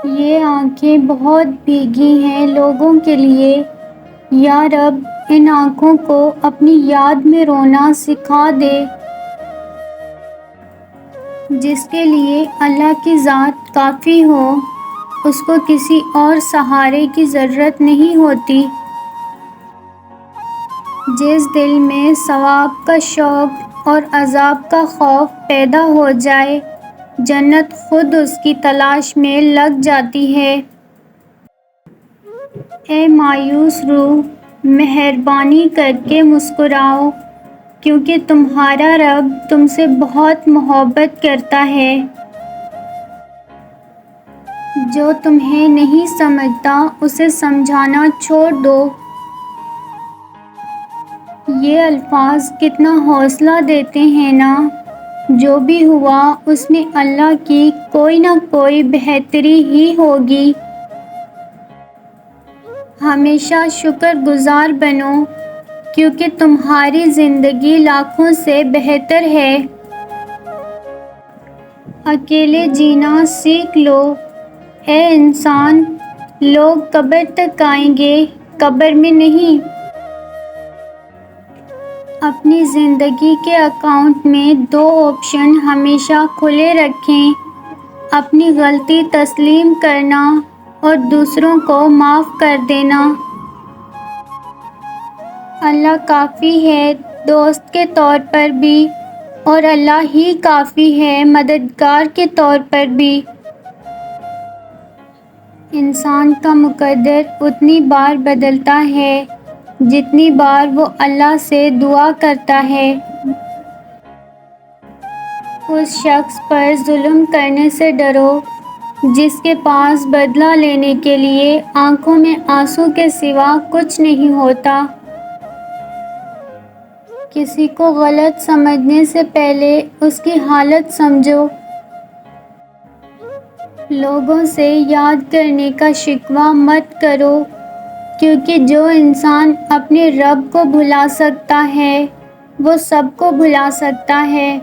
یہ آنکھیں بہت بھیگی ہیں لوگوں کے لیے، یا رب ان آنکھوں کو اپنی یاد میں رونا سکھا دے۔ جس کے لیے اللہ کی ذات کافی ہو، اس کو کسی اور سہارے کی ضرورت نہیں ہوتی۔ جس دل میں ثواب کا شوق اور عذاب کا خوف پیدا ہو جائے، جنت خود اس کی تلاش میں لگ جاتی ہے۔ اے مایوس روح، مہربانی کر کے مسکراؤ، کیونکہ تمہارا رب تم سے بہت محبت کرتا ہے۔ جو تمہیں نہیں سمجھتا اسے سمجھانا چھوڑ دو۔ یہ الفاظ کتنا حوصلہ دیتے ہیں نا۔ جو بھی ہوا اس میں اللہ کی کوئی نہ کوئی بہتری ہی ہوگی۔ ہمیشہ شکر گزار بنو، کیونکہ تمہاری زندگی لاکھوں سے بہتر ہے۔ اکیلے جینا سیکھ لو۔ اے انسان، لوگ قبر تک آئیں گے، قبر میں نہیں۔ اپنی زندگی کے اکاؤنٹ میں 2 آپشن ہمیشہ کھلے رکھیں: اپنی غلطی تسلیم کرنا اور دوسروں کو معاف کر دینا۔ اللہ کافی ہے دوست کے طور پر بھی، اور اللہ ہی کافی ہے مددگار کے طور پر بھی۔ انسان کا مقدر اتنی بار بدلتا ہے جتنی بار وہ اللہ سے دعا کرتا ہے۔ اس شخص پر ظلم کرنے سے ڈرو جس کے پاس بدلہ لینے کے لیے آنکھوں میں آنسو کے سوا کچھ نہیں ہوتا۔ کسی کو غلط سمجھنے سے پہلے اس کی حالت سمجھو۔ لوگوں سے یاد کرنے کا شکوہ مت کرو، کیونکہ جو انسان اپنے رب کو بھلا سکتا ہے وہ سب کو بھلا سکتا ہے۔